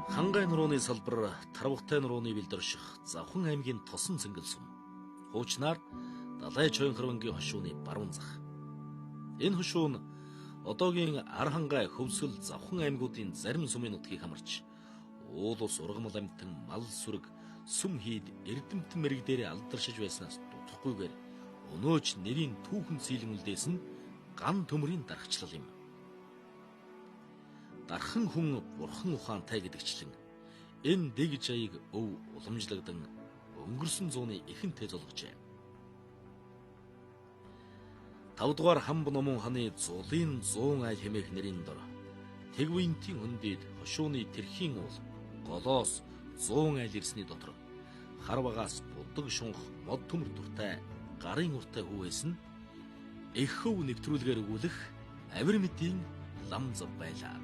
Хангай нурууны салбар Тарвагтай нурууны бэлдэрших Завхан аймгийн Тосон цэнгэл сум. Хуучнаар Далай Чойнхорвангийн хошууны баруун зах. Энэ хошуу нь одоогийн Архангай, Хөвсгөл, Завхан аймгуудын зарим сумын нутгийг хамарч уул ус ургамал амьтан мал сүрэг сүм хийд эрдэмтэн мэрэг дээрээ алдаршиж байснаас дутахгүйгээр өнөөч нэрийн түүхэн цэйлэн үлдээс нь ган төмрийн дархчлал юм. Дархан хүн бурхан ухаантай гэдэгчлэн энэ дэг жаяг өв уламжлагдан өнгөрсөн зууны ихэнтэй зулгажээ. 5 дугаар Хамб номон ханы Зулын 100 айл хэмээх нэрийн дор Тэгвинтийн хөндөд хошууны тэрхийн уул голоос 100 айл ирсний дотор хар багаас буддаг шунх мод төмөр дуртай гарын уртай хүүээс нь их хөв нэвтрүүлгээр өгүүлэх авир мэдийн лам зав байлаа.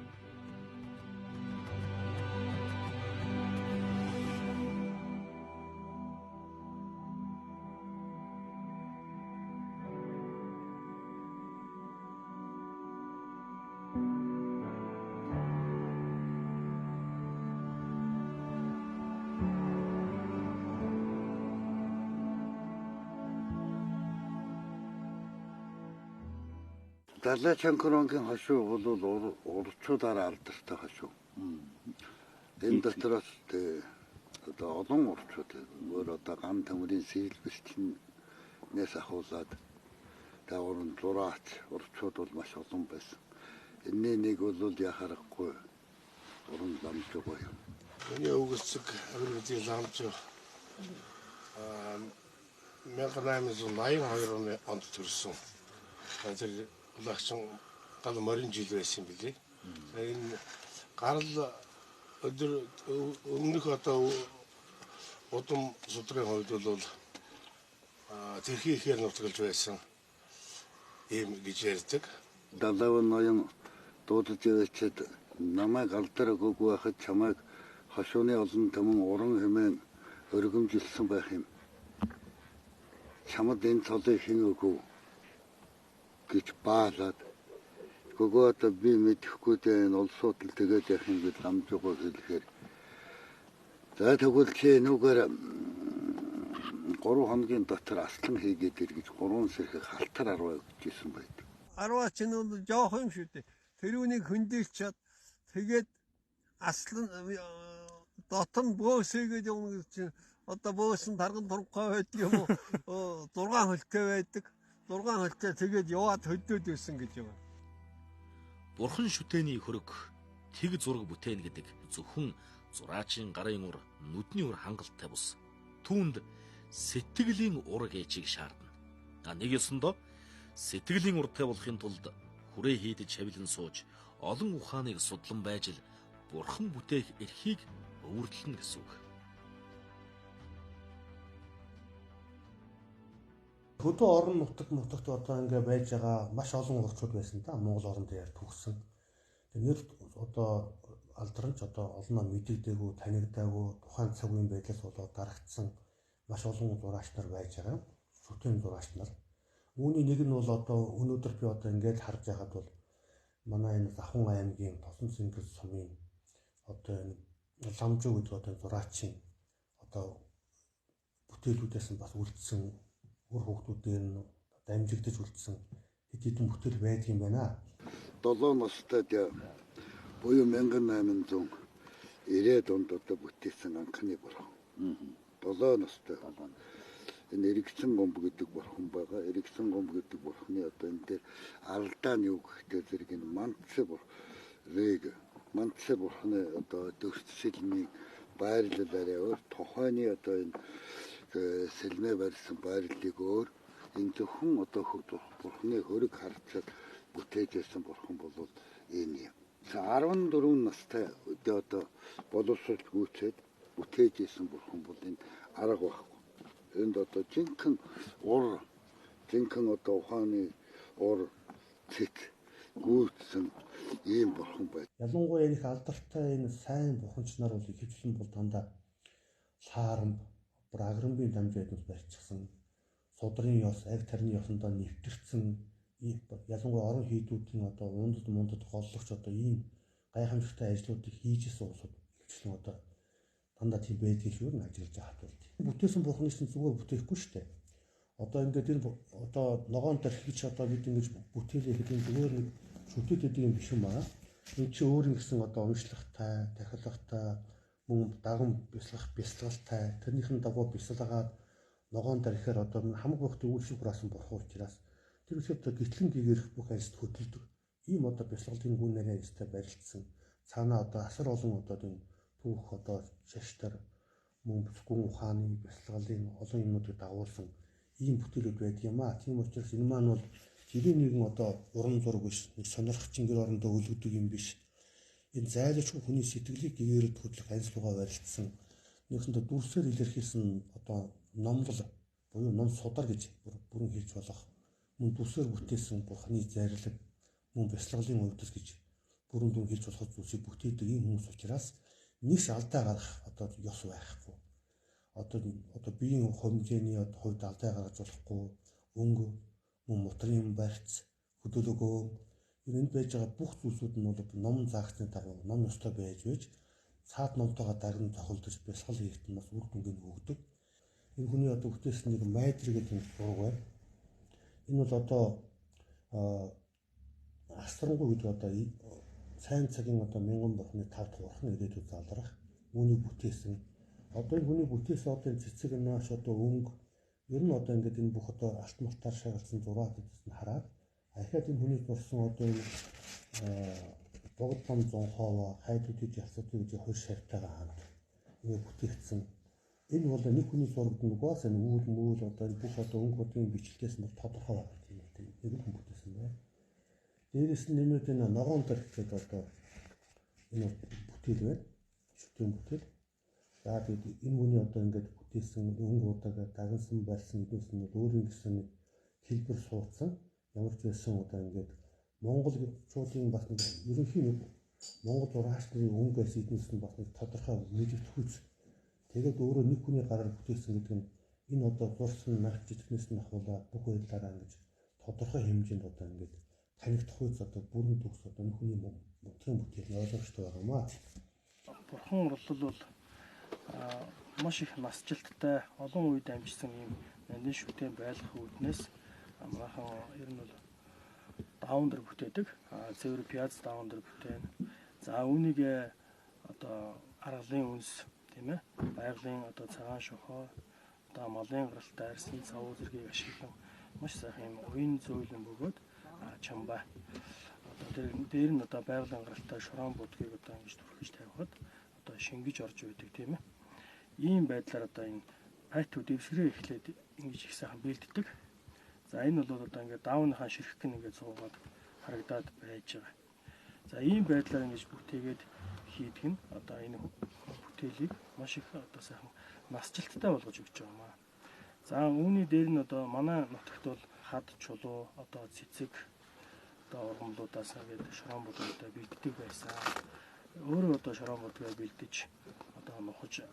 Далай Чойнхорвангийн хошуу бол урдчуудаараа алдартай хошуу. Энэ дотроос одоо олон урдчууд өөр одоо ган төмрийн сэлбэлтнээс ахуулаад даурын зураач урдчууд бол маш олон байсан. Энэний нэг бол яхарахгүй уран ламжиг юм. Миний өвгөцөг авиргын ламж 1882 онд төрсөн. Тэр лагчин гал морин жил байсан билээ. Энэ гарал өдөр өмнөх одоо удам судрын хувьд бол тэрхий ихээр нутгалж байсан юм гэж ярьдаг. Далай ноён дуудаж явчихад намайг алдар өгөөгүй байхад чамайг хошууны олон төмөн уран хэмээн өргөмжилсэн байх юм. Чамд энэ цолыг хэн өгөв гэж баалаад гөгөө одоо би мэдэхгүй дээ энэ улсууд л тэгээд явах юм гэж ламжуугаа хэлэхээр за тэгвэл чи нүгээр 3 хоногийн дотор аслан хийгээд ир гэж 3 сэрхэг халтар 10 өгчээсэн байдаг. 10 ч нь жоох юм шүү дээ. Тэрүүнийг хөндөлчиад тэгээд аслан дотор бөөсөйгээд явна гэж чинь одоо бөөсөн тарган турхай байдаг юм уу 6 хөлтэй байдаг. 6 хөлтэй тэгээд яваад хөдөөд байсан гэж юм. Бурхан шүтээний хөрөг тэг зураг бүтээн гэдэг зөвхөн зураачийн гарын ур нүдний ур хангалттай бус. Түүнд сэтгэлийн ураг ээжийг шаардна. Нэг ёсондоо сэтгэлийн уртай болохын тулд хүрээ хийдэж хавилан сууж олон ухааныг судлан байж л бурхан бүтээх эрхийг өвөрлөн гэсэн үг. Хөдөө орон нутагт одоо ингээ байж байгаа маш олон урчууд байсан да Монгол орон дээр төгссөн. Нэр одоо алдаранч одоо олноо мэдэгдээгүй, танигдаагүй тухайн цаг үеийн байдлаас болоод дарагдсан маш олон зураач нар байж байгаа. Шүтэн зураач нар. Үүний нэг нь бол одоо өнөөдөр би одоо ингээд харж байхад бол манай энэ Завхан аймгийн Тосон цэнгэл сумын одоо энэ ламжуу гэдэг одоо зураачийн одоо бүтээлүүдээс нь бас үлдсэн үр хүүхдүүдээр нь дамжигдаж үлдсэн хэд хэдэн бүтээл байдаг юм байна. 7 настай буюу 1890 онд одоо бүтээсэн анхны бурхан. 7 настай. Энэ эргэцэн гомб гэдэг бурхан байгаа. Эргэцэн гомб гэдэг бурханы одоо энэ дээр алдаа нь юу гэхдээ зэрэг энэ мантсэ бурханы одоо дөрсөлний байрлалаараа өөр тухайны одоо энэ сэлмээ барьсан байрлалыг өөр энэ зөвхөн одоо бурханы хөрөг харцад бүтээж байсан бурхан бол энэ юм. 14 настай одоо боловсрол гүйцээд бүтээж байсан бурхан бол энэ арга байхгүй. Энд одоо жинхэнэ одоо ухааны ур цэц гүйцсэн ийм бурхан байд. Ялангуяа их алдартай энэ сайн бурханч нар бол ихэвчлэн бол дандаа саарам аграмбын дамжааднаас барьчихсан судрын ёс, аг тарны ёсондоо нэвтэрсэн ялангуяа орон хийдүүдийн одоо мундад голлогч одоо ийм гайхамшигтай ажлуудыг хийжсэн улсууд ихэвчлэн одоо дандаа тийм байдгийг л юу н ажиглаж байгаа хатуулт. Бүтээсэн бурхны чинь зүгээр бүтээхгүй шүү дээ. Одоо ингээд энэ одоо ногоон тархич одоо бид ингэж бүтээлээ гэдэг нь зүгээр нэг шүтээд идэг юм биш юм аа. Энэ чи өөр ингэсэн одоо уншлагтай, тахилгатай, мөн даган бясалгалтай, тэрнийхэн дагуу бясалгаад ногоон тархиар одоо хамаг бохтой үйлчлэг хураасан бурхан учраас тэр үсээ одоо гитлэн гэгэрх бүх ажилд хөдөлдөг. Ийм одоо бясалгалын гүн нарийн ажилтай барилдсан. Цаанаа одоо асар олон одоо энэ түүх одоо шаштар мөн гүн ухааны бясалгалын олон юмнуудыг дагуулсан ийм бүтээлүүд байдаг юм аа. Тийм учраас энэ маань бол жирийн нэгэн одоо уран зураг биш, нэг сонирхчин гэр орондоо өлгөдөг юм биш. Энэ зайлшгүй хүний сэтгэлийг гэгэрэлд хөдлөх анзлуугаа барилдсан. Нэгсэндээ дүрсээр илэрхийлсэн одоо номлол буюу ном судар гэж бүрэн хэлж болох. Мөн дүрсээр бүтээсэн бурхны зайрлаг мөн бясалгалын өвдөс гэж бүрэн дүн хэлж болох зүйлсийг бүтээдэг ийм хүмүүс учраас нэгш алдаа гарах одоо ёс байхгүй. Одоо биеийн хэмжээний хувьд алдаа гаргаж болохгүй өнгө мөн мотрын барьц хөдөлгөөн энд байж байгаа бүх зүйлсүүд нь бол ном заагсны дагуу ном ёстой байж цаад номтойгоо даган тохиолдож бясалгал хийхэд нь бас үр дүнг өгдөг. Энэ хүний одоо бүтээсэн нэг майдр гэдэг нэг зураг байна. Энэ бол одоо астрангуй гэдэг одоо сайн цагийн одоо мянган бурхны тав туурхан ирээдүйд залрах үүнийг бүтээсэн. Одоо энэ хүний бүтээсэн одоо цэцэг нааш одоо өнгө ер нь одоо ингээд энэ бүх одоо алт малтаар шагалсан зурагуудаас нь хараад ахаад энэ хүний зурсан одоо энэ богд том зонхоо хайдуудыг ялцдаг гэж хоёр шавтайгаа хамт ингээд бүтээгдсэн. Энэ бол нэг хүний зурагд нь угаасаа үйл мөөл одоо энэ бүх одоо өнгөдийн бичлэгээс нь тодорхой байгаа тийм нэг хүн бүтээсэн байна. Дээрээс нь нэмээд энэ ногоон тархич гэдэг одоо энэ бүтээл байна. Шүтэн бүтээл. За тэгээд энэ хүний одоо ингээд бүтээсэн өнгө удаага дагнсан барьсан эднээс нь өөрийн гэсэн нэг хэлбэр суудсан. Ямар ч байсан одоо ингээд монголчуудын бас нэг ерөнхий нэг монгол ураачны өнгөөс эднээс нь бас нэг тодорхой мэдэгдэхүйц. Тэгээд өөрөө нэг хүний гараар бүтээсэн гэдэг нь энэ одоо зурсан нарт жижигнээс нь ахуулаад бүх байдлаараа ингэж тодорхой хэмжээнд одоо ингээд танигдах үйс одоо бүрэн төгс одоо нэг хүний мотрын бүтээл ойлгомжтой байгаа юм аа. Бурхан урлал бол маш их насжилттай олон үед амжсан юм нандин шүтэн байлгах үүднээс амархан ер нь бол даундер бүтээдэг. Цэвэр пяз даундер бүтээн. За үүнийг одоо аргалын үнс тийм ээ байгалийн одоо цагаан шохоо одоо малын гаралтай арсын цавуу зэргийг ашиглан маш сайхан юм уян зөөлөн бөгөөд чамбаа одоо дээр нь одоо байгалийн гаралтай шорон будгийг одоо ингэж түрхэж тавихад одоо шингэж орж байдаг тийм ээ. Ийм байдлаар одоо энэ айтууд дэвсгэрээ эхлээд ингэж их сайхан бэлддэг. За энэ бол одоо ингээд даавныхаа ширхэг нь ингээд суугаад харагдаад байж байгаа. За ийм байдлаар ингэж бүтээгээд хийдэг нь одоо энэ бүтээлийг маш их одоо сайхан насжилттай болгож өгч байгаа юм аа. За үүний дээр нь одоо манай нутагт бол хад чулуу одоо цэцэг одоо ургамлуудаас ингээд шорон будуудаа бэлддэг байсан. Өөрөө одоо шорон будгаа бэлдэж одоо нухаж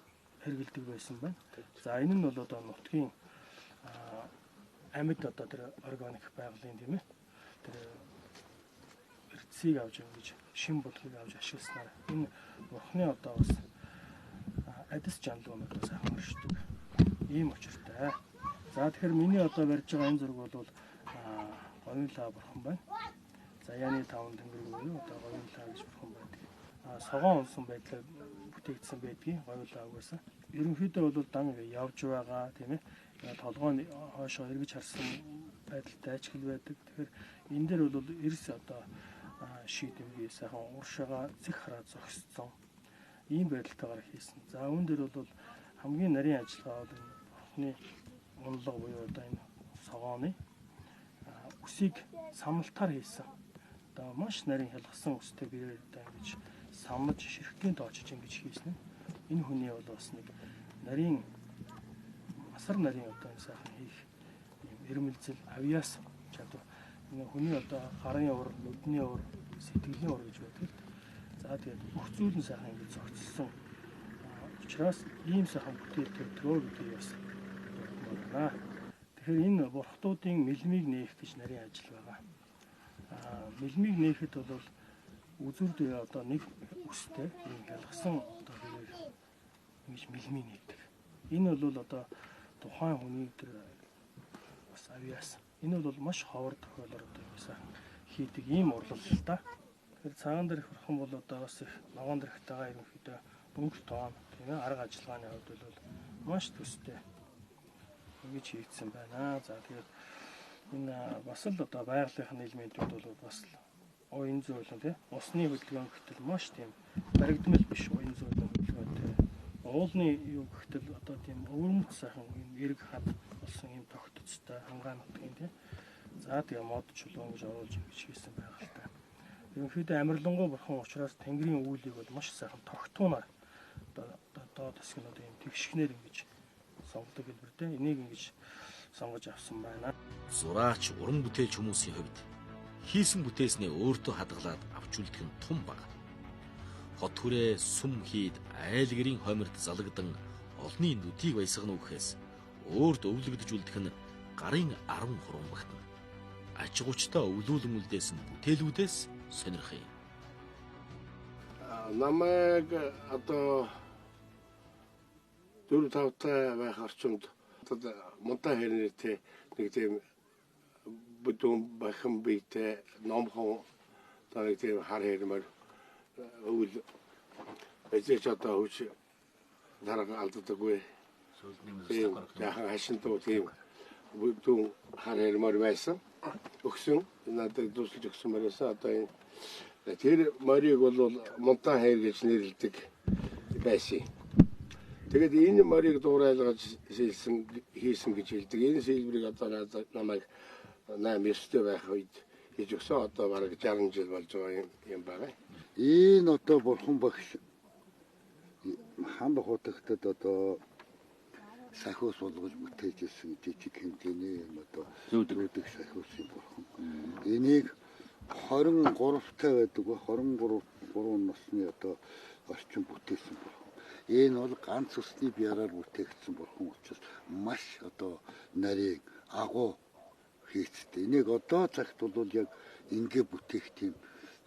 хэрэгэлдэг байсан байна. За энэ нь бол одоо нутгийн амьд одоо тэр органик байгалийн тийм ээ тэр эрдэсийг авч ингэж шин будгийг авч ашигласнаар энэ бурхны одоо бас адис жанлуунуудаа сайхан оршдог ийм учиртай. За тэгэхээр миний одоо барьж байгаа энэ зураг бол гоёнлаа бурхан байна. Заяаны таван тэнгэр буюу одоо гоёнлаа гэж бурхан байдаг. Согоон унсан байдлаар бүтээгдсэн байдгийг гоёнлаа угаасаа. Ерөнхийдөө бол дан явж байгаа тийм ээ толгойн хоошоо эргэж харсан байдалтай ажигл байдаг. Тэгэхээр энэ дээр бол эрс одоо шийдэмгий сайхан уршаага зэх хараа зогсцсон ийм байдалтайгаар хийсэн. За үүн дээр бол хамгийн нарийн ажиллагаа бол бурхны унлаг буюу одоо энэ согооны үсийг самналтаар хийсэн. Одоо маш нарийн хялгсан үстэй бэрээр одоо ингэж самнаж ширхтийн тоочж ингэж хийсэн. Энэ хүний бол бас нэг нарийн асар нарийн одоо сайхан хийх юм эрмэлзэл авьяас чадвар. Энэ хүний одоо гарын уур, нүдний уур, сэтгэлийн уур гэж байдаг. За тэгээд бүх зүйл нь сайхан ингэж зохицсон. Учираас ийм сайхан бүтээл төрдгөө гэдэг бас байна. Тэгэхээр энэ бурхтуудын мэлмиг нээх гэж нарийн ажил байгаа. Мэлмиг нээхэд бол үзүүрд одоо нэг үстэй ийм хялгсан одоо ингэж мэлмий нэгдэг. Энэ бол одоо тухайн хүний тэр бас авьяас. Энэ бол маш ховор тохиолоор одоо сайхан хийдэг ийм урлал л да. Тэгэхээр цагаан дээрх бурхан бол одоо бас их ногоон дээрхтэйгээ ерөнхийдөө өнгө тоон тийм ээ арга ажиллагааны хувьд бол маш төстэй ингэж хийгдсэн байна. За тэгээд энэ бас л одоо байгалийнхын элементүүд бол бас уян зөөлөн тийм усны хөдөлгөөн гэтэл маш тийм баригдмал биш уян зөөлөн хөдөлгөөнтэй. Уулны юу гэтэл одоо тийм өвөрмөц сайхан эрг хад болсон юм тогтцтой хангаан нутгийн тийм. За тэгээ мод чулуун гэж оруулж ингэж хийсэн байгаа л та. Ерөнхийдөө амарлингуй бурхан учраас Тэнгэрийн үүлийг бол маш сайхан тогтуунаар одоо тасгнууд юм тэгшгнэр ингэж сонгодог хэлбэр дээ. Энийг ингэж сонгож авсан байна. Зураач, уран бүтээлч хүмүүсийн хувьд хийсэн бүтээснээ өөртөө хадгалаад авч үлдэх нь тун бага. Хот хүрээ сүм хийд айл гэрийн хомирт залгдан олны нүдийг баясгана үхэхээс өөрт өвлөгдөж үлдэх нь гарын 10 хуран багтана. Аж гучтай өвлүүлэн үлдээсэн бүтээлүүдээс сонирхъя. Намайг одоо 4-5 та байх орчимд одоо мунтаа хэрнээтэй нэг тийм бүдүүн бахан биетэй номхон одоо нэг тийм хар хэрмэр өвл эзэж одоо хүч дарга алддаггүй. Тийм яхан хашинтуу тийм бүдүүн хар хэрмэр байсан. Өгсөн надад дүүсэлж өгсөн мөрөөсөө одоо энэ тэр морийг бол мунтаа хэр гэж нэрлэдэг байсан. Тэгээд энэ морийг дуурайлгаж хийсэн гэж хэлдэг. Энэ сэлбэрийг одоо намайг 8-9 байх үед хийж өгсөн. Одоо бараг 60 жил болж байгаа юм байна. Энэ одоо бурхан багш хам хотогтод одоо сахиус болгож бүтээж ирсэн жижиг хэмжээний юм одоо зөөдөг сахиусын бурхан. Энийг 23-тай байдаг ба 23 насны одоо орчин бүтээсэн бурхан. Энэ бол ганц усны биараар бүтээгдсэн бурхан учраас маш одоо нарийн агуу хийцтэй. Энийг одоо цагт бол яг ингээ бүтээх тийм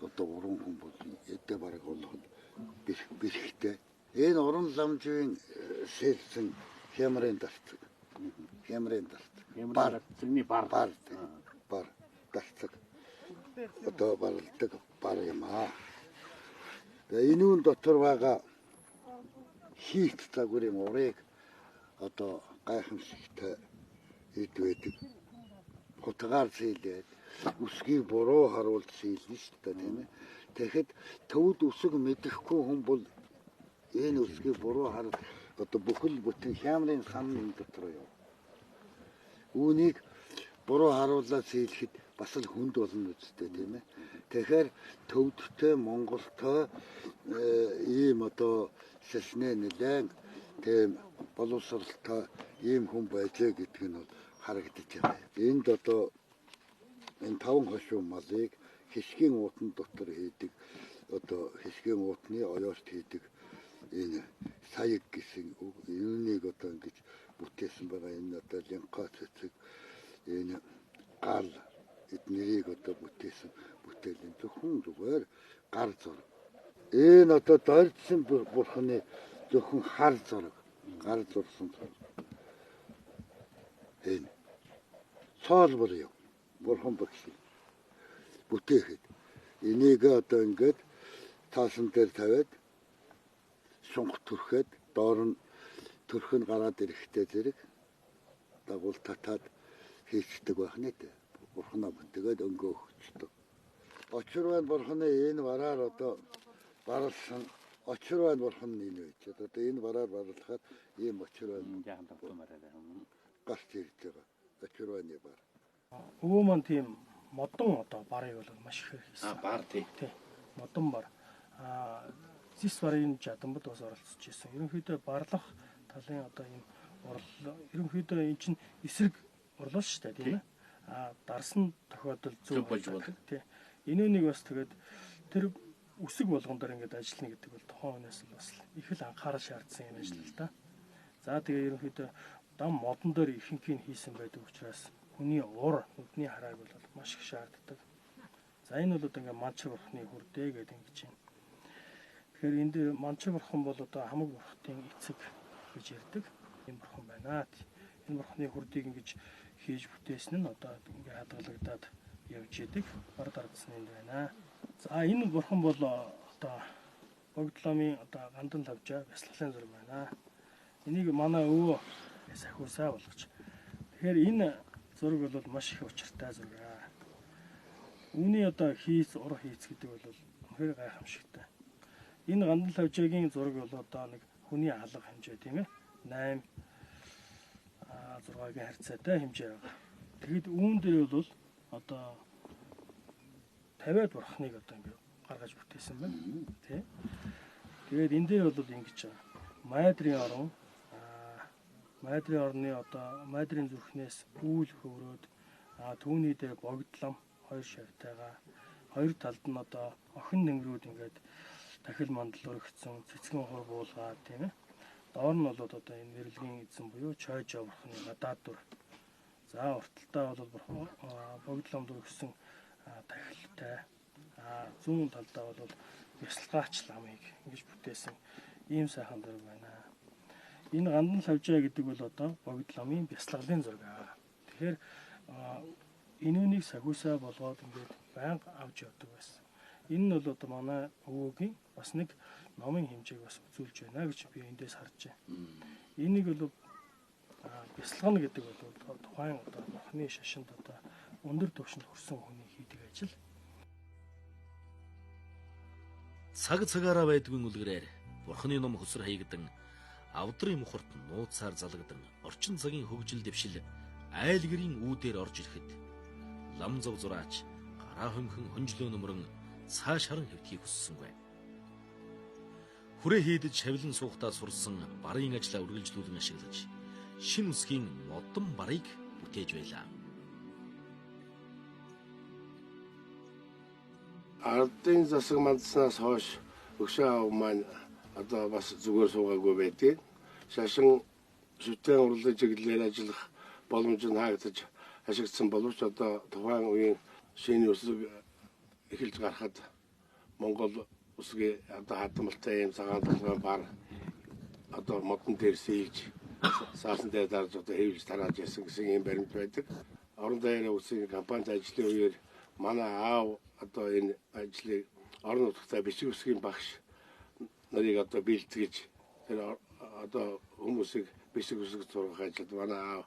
одоо уран хүн бол эдэ бараг болгоод бэрхтэй. Энэ уран ламжийн сэлсэн хямрын дасцаг. Хямрын дасцаг. Бар зэний бар дасцаг. Одоо баралдаг бар юм аа. Тэгээ энэ үн дотор байгаа хийх загварын урыг одоо гайхамшигтай ид байдаг. Хутгаар зээлээд үсгийг буруу харуулж зээлнэ шүү дээ тийм ээ. Тэгэхэд төвд үсэг мэдэхгүй хүн бол энэ үсгийг буруу хараад одоо бүхэл бүтэн хямрын сан дотор юм. Үүнийг буруу харуулаад зээлэхэд бас л хүнд болно үстэй тийм ээ. Тэгэхээр төвдтэй Монголтой ийм одоо шашны нэлээд тийм боловсралтай ийм хүн байжээ гэдг нь бол харагдаж байгаа. Энд одоо энэ 5 хошуу малыг хишгийн уутан дотор хийдэг одоо хишгийн уутны оёорт хийдэг энэ саяг гэсэн үг. Юуныг одоо ингэж бүтээсэн байгаа энэ одоо линка цэцэг энэ гал эднэрийг одоо бүтээсэн бүтээлийн зөвхөн зүгээр гар зураг. Энэ одоо дордсон бурханы зөвхөн хар зураг, гар зурсан зураг. Энэ цаалбар юм. Бурхан багш бүтээхэд энийг одоо ингээд таасан дээр тавиад шунх түрхэд доор нь төрх нь гараад ирэхтэй зэрэг дагуул татаад хийцдэг байх нэ. Бурханаа бүтээгээд өнгөө өгчдөг. Очир байна бурханы энэ бараар одоо баралсан очир байна бурхан энэ байж. Одоо энэ бараар баралхаад ийм очир байна. Яахан тавтамаараа гарч ирж байгаа. Очир байна бар. Өвөө маань тийм модон одоо барыг бол маш ихээр хийсэн. Бар тий. Модон бар. Зис барын жадамбад бас оролцож ирсэн. Ерөнхийдөө барлах талын одоо ийм урлал ерөнхийдөө эн чинь эсрэг урлал шүү дээ тийм ээ. Дарсан тохиолдол зөв болж байна. Тий. Энэ үнийг бас тэгээд тэр үсэг болгон дээр ингээд ажиллана гэдэг бол тухайн хүнээс бас их л анхаарал шаардсан юм ажил л да. За тэгээ ерөнхийдөө дам модон дээр ихэнхийг хийсэн байдаг учраас хүний ур нүдний харааг бол маш их шаарддаг. За энэ бол одоо ингээд манч бурхны хүрдээ гэдэг ингэж байна. Тэгэхээр энэ дээр Манчаа бурхан бол одоо хамаг бурхтын эцэг гэж ярьдаг. Энэ бурхан байна. Энэ бурханы хүрдийг ингэж хийж бүтээсэн нь одоо ингээ хадгалагдаад явж идэг. Бор дардсан юм байна. За энэ бурхан бол одоо Богдломын одоо гандан лавжаа бясалгалын зураг байна. Энийг манай өвөө сахиусаа болгож. Тэгэхээр энэ зураг бол маш их учиртай зураг. Үүний одоо ур хийц гэдэг бол үнэхээр гайхамшигтай. Энэ гандан лавжаагийн зураг бол одоо нэг хүний алга хэмжээ тийм ээ. 8 6-гийн харьцаатай хэмжээ байгаа. Тэгэд үүн дээр бол одоо 50-аад бурхныг одоо ингэ гаргаж бүтээсэн байна. Тэ. Тэгээд энэ дээр бол ингэж байгаа. Майдрын орон Майдрын орны одоо Майдрын зүрхнээс үүл хөврөөд түүний дээр богдлом 2 шавтайгаа хоёр талд нь одоо охин нэмрүүд ингээд дахил мандал өргөцсөн цэцгэн хур буулгаад тийм ээ. Доор нь бол одоо энэ нэрлэгийн эзэн буюу Чойжо бурхны гадаад дүр. За урталтаа бол богдлом өргөсөн дахилтай зүүн талдаа бол бясалгаач ламыг ингэж бүтээсэн ийм сайхан зураг байна. Энэ гандан лавжаа гэдэг бол одоо богдломын бясалгалын зураг. Тэгэхээр энүүнийг сахиусаа болгоод ингээд байнга авч явдаг байсан. Энэ нь бол одоо манай өвөөгийн бас нэг номын хэмжээг бас үзүүлж байна гэж би эндээс харж байна. Энийг бол бясалгана гэдэг бол тухайн одоо бурхны шашинд одоо өндөр түвшинд хүрсэн хүний хийдэг ажил. Цаг цагаараа байдгүй үлгэрээр бурхны ном хөсөр хаягдан авдрын мухарт нууцаар залгадан орчин цагийн хөгжил дэвшил айл гэрийн үүдээр орж ирэхэд лам зов зураач гараа хөнхөн хонжлоо нөмрөн цааш харан хэвтхийг хүссэнгүй. Хүрээ хийдэж шавлан суухтаа сурсан барын ажлаа үргэлжлүүлэн ашиглаж шин үсгийн модон барыг бүтээж байлаа. Ардын засаг мандснаас хойш өгшөө аав маань одоо бас зүгээр суугаагүй байдیں۔ Шашин шүтэн урлаж чиглэлээр ажиллах боломж нь хаагдаж ашигласан боловч одоо тухайн үеийн шинэ үсэг эхэлж гарахад Монгол үсгийн одоо хадмалтай юм цагаан толгойн бар одоо модон дээр сэлж саасан дээр дарж одоо хэвлж тарааж ясан гэсэн юм баримт байдаг. Орон даяараа үсгийн компанид ажиллах үеэр манай аав одоо энэ ажлыг орон нутгад бичиг үсгийн багш нарыг одоо бэлтгэж тэр одоо хүмүүсийг бичиг үсэг зургах ажилд манай аав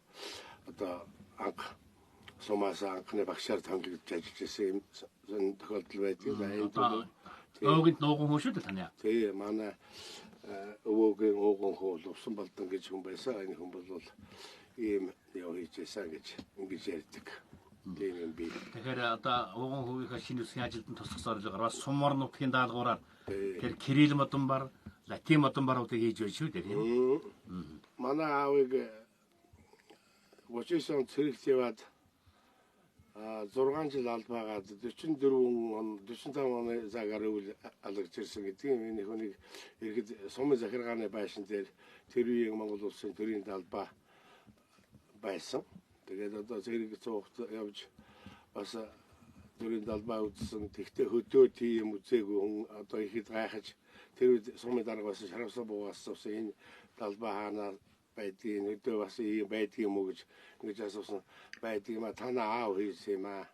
одоо анх сумаас анхны багшаар томилогдож ажиллаж байсан юм тохиолдол байдаг. Өвгөнд нууган хүн шүү дээ таны. Тий, манай өвөгийн ууган хүн Лувсан Балдан гэж хүн байсан. Энэ хүн бол ийм яв хийжсэн гэж ингэж ярьдаг. Тэгэхээр одоо ууган хувийнхаа шинэ үсгийн ажилд тусах зорилгоор бас сумар нутгийн даалгавраар тэр кирилл модон бар, латин модон баруудыг хийж байж шүү дээ. Манай аавыг 39 он цэрэгт яваад 6 жил албаагаад 45 оны цагаар өвөл алгаж ирсэн гэдэг юм. Энэ хүнийг иргэд сумын захиргааны байшин дээр тэр үеийн Монгол улсын төрийн талбай байсан. Тэгээд одоо зэрэг цогт явж бас төрийн талбай үзсэн. Тэгтээ хөдөө тийм үзээгүй хүн одоо ихэд гайхаж тэр сумын дарга бас шаравсаа буугаас энэ талбай хаанаа байдгийн өдөө бас ийм байдгийн мө гэж ингэж асуусан байдгийн ма танаа аав хийсэн юм аа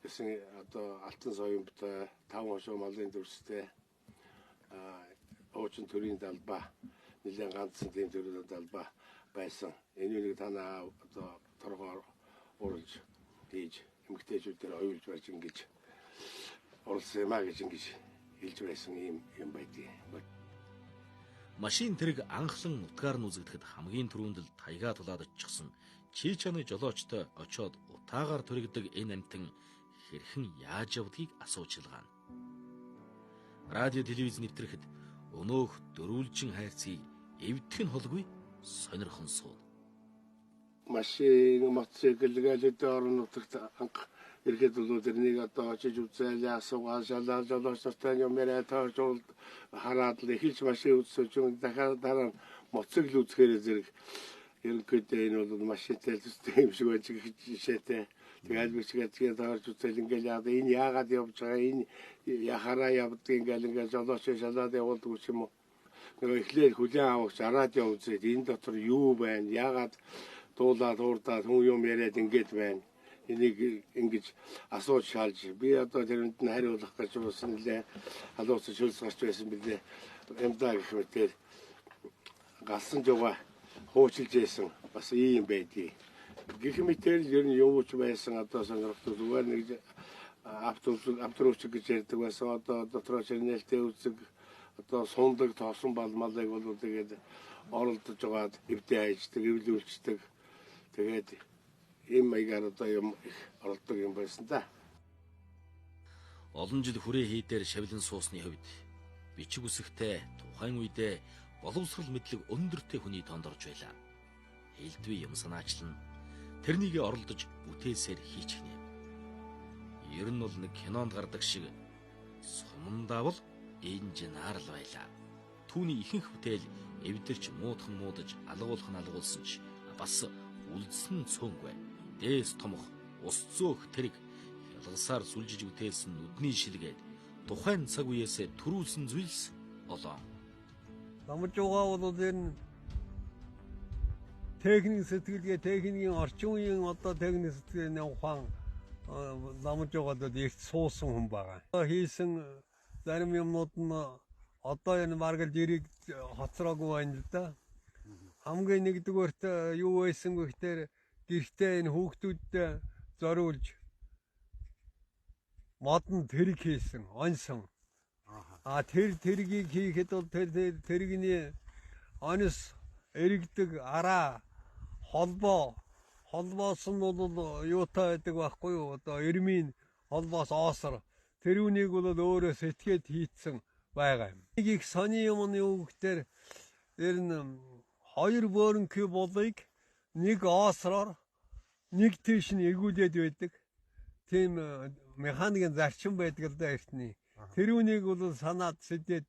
гэсэн одоо алтан соёмтой 5 хошуу малын дүрстэй уучин төрийн талбай нэлээд ганцхан тийм төрийн талбай байсан. Энийг танаа одоо торгоор уралж хийж эмгтээчүүдээр оюулж барьж ингэж оролцсон юм аа гэж ингэж хэлж байсан юм байдгийг. Машин тэрэг анхлан утгаар нь үзэгдэхэд хамгийн түрүүнд л тайгаа тулаад очихсан чи чаны жолоочтой очоод утаагаар төрөгдөг энэ амтан хэрхэн яаж явдгийг асуучилгаана. Радио телевиз нэвтрэхэд өнөөх дөрвөлжин хайрцгийг эвдэх нь холгүй сонирхон суун. Машин мотоцикл гэлээд орон нутагт анх ирэхэд бол тэрнийг одоо очиж үзээл асуугаад шалаад жолоочтой юм яриа таарч хараад л эхэлж машин үзсөж дахиад дараа нь мотоцикл үзэхээр зэрэг ерөнхийдөө энэ бол машинтай систем юм шиг байж жишээтэй Тэгээд бичгээд тэгээд таарч үзэл ингээл яа энэ яагаад явж байгаа энэ яхаараа явдаг ингээл жолооч шалаад явуулдаг юм уу. Нөгөө эхлээд хүлэн авахч радио үзээд энэ дотор юу байна? Яагаад дуулаад уурдаад хүн юм яриад ингээд байна? Энийг ингэж асууж шаалж би одоо тэрэнд нь хариулах гэж бас нэлээ халуусч хөлс гарч байсан билээ. Эмдаа гэх мэт галсан жугаа хуучилж байсан бас ийм байдгийг. Гэх мэтэл ер нь юу ч байсан одоо сонирхдаг зүгээр нэг авторууч гэж ярьдаг байсан. Одоо дотроо ширнэлтэй үзэг одоо сундаг тоосон балмалыг бол тэгээд оролдож байгаад эвдээ хайждаг, эвлүүлждэг. Тэгээд ийм маягаар одоо юм их оролдог юм байсан да. Олон жил хүрээ хийдээр шавлан суусны хувьд бичиг үсэгтэй тухайн үедээ боловсрал мэдлэг өндөртэй хүний тоонд орж байлаа. Хэлдвээ юм санаачлан тэрнийг оролдож бүтээсээр хийчихнэ. Ер нь бол нэг кинонд гардаг шиг сумандаа бол инженеар л байлаа. Түүний ихэнх бүтээл эвдэрч муудхан муудаж алгуулах нь алгуулсан ч бас үлдсэн цөөнгүй. Дээс томох ус зөөх тэрэг ялгасаар сүлжиж бүтээсэн нүдний шилгээд тухайн цаг үеэсээ төрүүлсэн зүйлс олоо. Намжуугаа бол энэ техник сэтгэлгээ техникийн орчин үеийн одоо техник сэтгэлгээний ухаан намжуугаад их суусан хүн байгаа. Хийсэн зарим юмнууд нь одоо энэ маргал жирийг хоцроогүй байна л да. Хамгийн нэгдүгээрт юу байсан гэхээр гэртээ энэ хүүхдүүдтэй зориулж модон тэрэг хийсэн, онсон. Тэр тэргийг хийхэд бол тэрэгний онос эргдэг араа холбоос нь бол юутай байдаг байхгүй юу? Одоо эрмийн холбоос оосор тэрүүнийг бол өөрөө сэтгээд хийцэн байгаа юм. Нэг их сони юм нь юу гэхээр ер нь хоёр бөөрөнхий болыг нэг оосроор нэг тийш нь эргүүлээд байдаг. Тийм механикийн зарчим байдаг л да эртний. Тэрүүнийг бол санаад сэдээд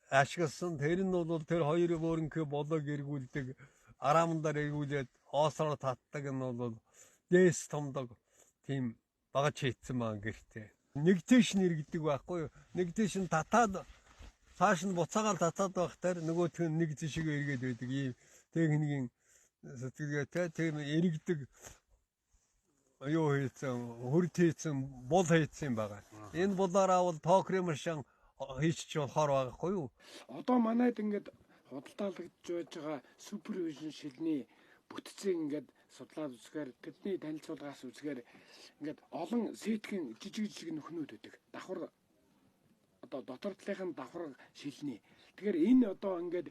ашигласан. Тэр нь бол тэр хоёр бөөрөнхий болыг эргүүлдэг. Араамдаар эргүүлээд оосроор татдаг нь бол дээс томдог тийм багаж хийцэн байгаа гэртээ. Нэг тийш нь эргэдэг байхгүй юу? Нэг тийш нь татаад цааш нь буцаагаар татаад байхдаар нөгөөх нь нэг тийшээ эргээд байдаг. Ийм техникийн сэтгэлгээтэй тийм эргэдэг юу хийцэн, хөрд хийцэн, бол хийцэн байгаа. Энэ болоораа бол токрын машин хийчих болохоор байхгүй юу? Одоо манайд ингээд худалдаалагдж байж байгаа супервижн шилний бүтцийг ингээд судлаад үзэхээр тэдний танилцуулгаас үзэхээр ингээд олон сэтгэн жижиг нөхнүүд өгдөг. Давхар одоо дотор талынхын давхар шилний. Тэгэхээр энэ одоо ингээд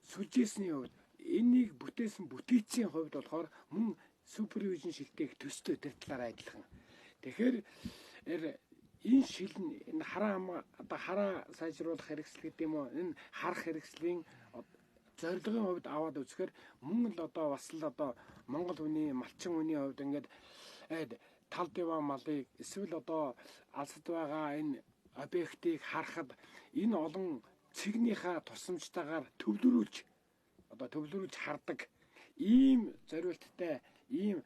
сүлжээсний хувьд энийг бүтээсэн бүтээцийн хувьд болохоор мөн супервижн шилтэйг төстэй тэр талаараа адилхан. Тэгэхээр энэ шил нь энэ хараа сайжруулах хэрэгсэл гэдэг юм уу? Энэ харах хэрэгслийн зорилгын хувьд аваад үзэхээр мөн л одоо бас л одоо Монгол хүний малчин хүний хувьд ингээд талд яваа малыг эсвэл одоо алсад байгаа энэ объектыг харахад энэ олон цэгнийхээ тусламжтайгаар төвлөрүүлж хардаг ийм зориулттай ийм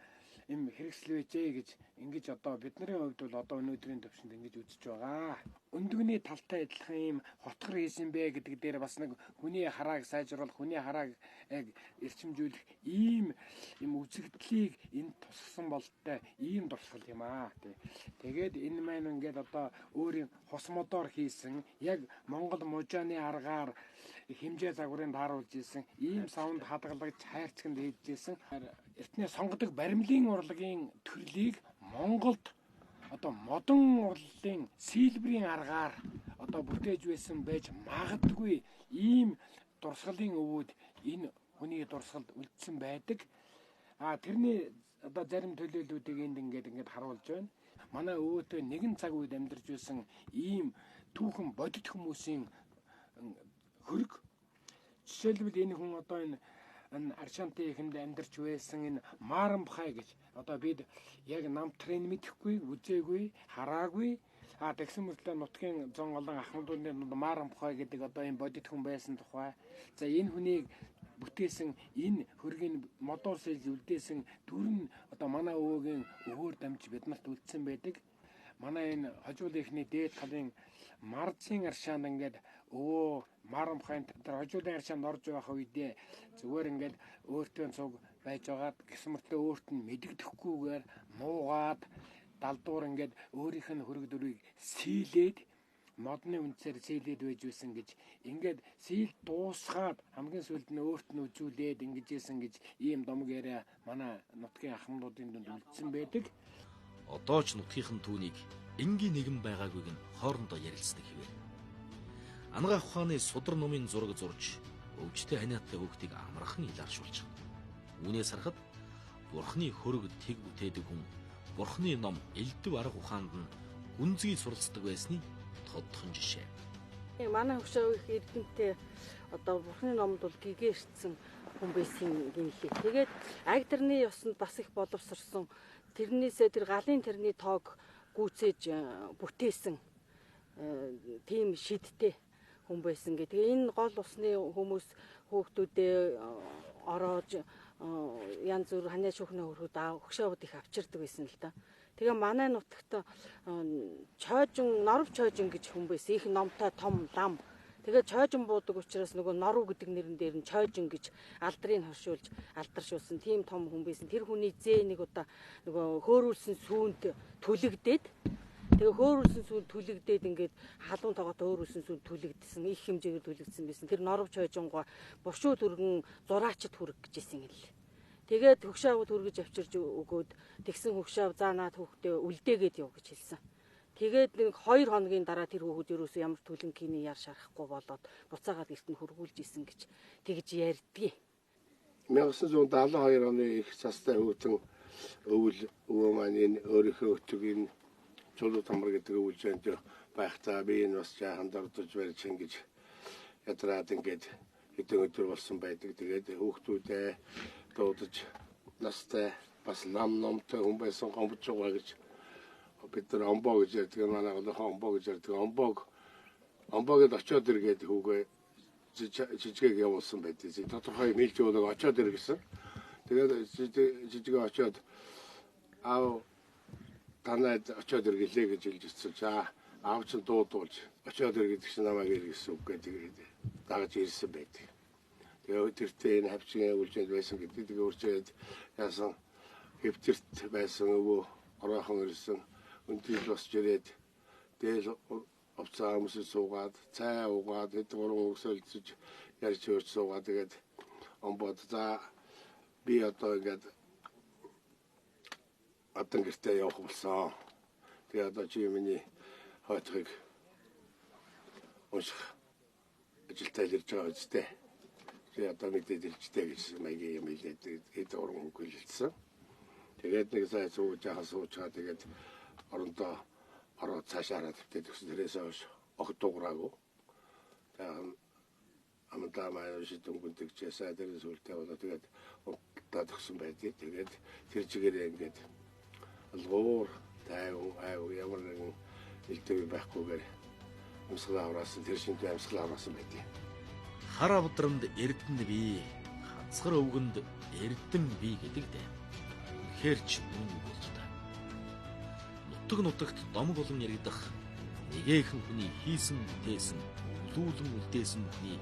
хэрэгсэл байжээ гэж ингэж одоо бидний хувьд бол одоо өнөөдрийн төвшөнд ингэж үзэж байгаа. Өндөгний талтай адилхан ийм хотгор хийсэн бэ гэдэг дээр бас нэг хүний харааг сайжруулах, хүний харааг эрчимжүүлэх ийм үзэгдлийг энд тусгасан болтой ийм дурсгал юм аа. Тэгээд энэ маань ингээд одоо өөрийн хос модоор хийсэн яг Монгол мужааны аргаар хэмжээ загварыг тааруулж исэн ийм савнд хадгалагч хайрцагт хийж исэн эртний сонгодог баримлын урлагийн төрлийг Монголд одоо модон урлалын сэлбэрийн аргаар одоо бүтээж байсан байж магадгүй ийм дурсгалын өвөд энэ хүний дурсгалд үлдсэн байдаг. Тэрний одоо зарим төлөөллүүдийг ингээд харуулж байна. Манай өвөөтэй нэгэн цаг үед амьдарч байсан ийм түүхэн бодит хүмүүсийн хөрөг. Жишээлбэл энэ хүн одоо энэ Аршантай ихэнд амьдарч байсан энэ Марамбхай гэж одоо бид яг намтрын мэдэхгүй, үзээгүй, хараагүй тэгсэн мөртлөө нутгийн зон олон ахмадуудын Марамбхай гэдэг одоо энэ бодит хүн байсан тухай. За энэ хүнийг бүтээсэн энэ хөргийн модоор сэлж үлдээсэн дүр нь одоо манай өвөөгийн өвөөр дамж биднэрт үлдсэн байдаг. Манай энэ хожуулын ихний дээд талын марзын аршаанд ингээд өвөө марамхайн тэр хожуулын аршаанд орж байх үедээ зүгээр ингээд өөртөө цуг байж байгаад гисмэртээ өөрт нь мэдэгдэхгүйгээр нуугаад далдуур ингээд өөрийнх нь хөрөг дүрийг сийлээд модны үнцээр сийлээд байж байсан гэж ингээд сийл дуусгаад хамгийн сүүлд нь өөрт нь үзүүлээд ингэж ийсэн гэж ийм домог яриа манай нутгийн ахмадуудын дунд үлдсэн байдаг. Одоо ч нутгийнхэн түүнийг энгийн нэгэн байгаагүйг нь хоорондоо ярилцдаг хэвээр. Ангаах ухааны судар номын зураг зурж өвчтэй ханиаттай хүүхдийг амархан илааршуулж байна. Үүнээс харахад Бурхны хөрөг тэг бүтээдэг хүн Бурхны ном элдв арга ухаанд нь гүнзгий суралцдаг байсны тодхон жишээ. Манай хөшөө их эрдэнэтэй одоо Бурхны номд бол гэгээрсэн хүн байсан гинхий. Тэгээд Агдэрний ёсонд бас их боловсрсон. Тэрнээсээ тэр галын тэрний тоог гүйцээж бүтээсэн тийм шидтэй хүн байсан гэх. Тэгээ энэ гол усны хүмүүс хүүхдүүдээ ороож янз бүр ханиа шүүхнээ хөрөхөд хөшөөд их авчирдаг байсан л да. Тэгээ манай нутагт чойжин, норов чойжин гэж хүн байсан. Их номтой том лам. Тэгээ чойжин буудаг учраас нөгөө норов гэдэг нэрэн дээр нь чойжин гэж алдрыг хоршуулж алдаршуулсан тийм том хүн байсан. Тэр хүний зээ нэг удаа нөгөө хөөрүүлсэн сүүнд түлэгдээд тэгээ хөөрүүлсэн сүүнд түлэгдээд ингээд халуун тооготой хөөрүүлсэн сүүнд түлэгдсэн. Их хэмжээгээр түлэгдсэн байсан. Тэр норов чойжингоо буршуу түргэн зураачд хүрэх гэжсэн юм л. Тэгээд хөгшөөд хүргэж авчирж өгөөд тэгсэн хөгшөө заанаад хүүхдээ үлдээгээд яв гэж хэлсэн. Тэгээд нэг 2 хоногийн дараа тэр хүүхэд ерөөсөө ямар түлэнгийн яар шарахгүй болоод буцаагаад эрт нь хөргүүлж исэн гэж тэгж ярьдгийг. 1972 оны их цастай хөвтөн өвөө маань энэ өөрийнхөө өтөгийн чулуу тамар гэдэг өвлжэнд байхдаа би энэ бас жаахан дордож барьж ингэж ядраад ингээд хэдэн өдөр болсон байдаг. Тэгээд хүүхдүүдээ дуудаж настай бас номтой хүн байсан гомбож байгаа гэж бид нар омбоо гэж ярьдаг. Манай омбоо гэж ярьдаг. Омбоогд очиод иргээд хүүгээ жижигээг явуулсан байдаг. Тодорхой мэлж өгөөг очиод ир гэсэн. Тэгээд жижигээ очиод аав танайд очиод ир гэлээ гэж хэлж ирсэн. За аав ч дуудуулж очиод ир гэдэг чинь намайг ир гэсэн үг гэдэг дагаж ирсэн байдаг. Тэгээ тэртээ энэ хавчгийн үйлчэнд байсан гэдэг. Тэгээ үржээд яасан хэвтэрт байсан өвөө ороохон ирсэн. Үнтэл босч ирээд дээл овцаа өмсөж суугаад цай уугаад хэд гурван өсөлдөж ярьж хөрч суугаад тэгээд омбод за би одоо ингээд атан гэртээ явах болсон. Тэгээ одоо чи миний хоцгийг унших ажилтаа ирж байгаа үстэй. Тэгээ одоо мэдээд иржтэй гэж маягийн юм хэлээд хэд гурван үг хэлсэн. Тэгээд нэг сая сууж яхаа тэгээд орондоо ороод цаашаа хараад тавьдаг гэсэн тэрээс хойш огт дуураагүй. Тэгээд амтаа маань шийдвэнгүндэг часаа дээрээс үлдээ болоо тэгээд удаа төгсөн байдгийг. Тэгээд тэр чигээрээ ингээд алгуур тайван ямар нэгэн илтгэв байхгүйгээр амсгалаа авраасан тэр шинтэй амсгалаа авраасан байдгийг. Хар авдранд эрдэнэ бий, хацгар өвгөнд эрдэн бий гэдэг дээ. Хэрч үнэн болж та. Нутагт домог болон яригдах нэгэхэн хүний хийсэн бүтээсэн, үлүүлэн үлдээсэн хүний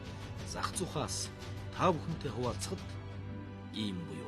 зах зуухаас та бүхэнтэй хуваалцахад ийм буюу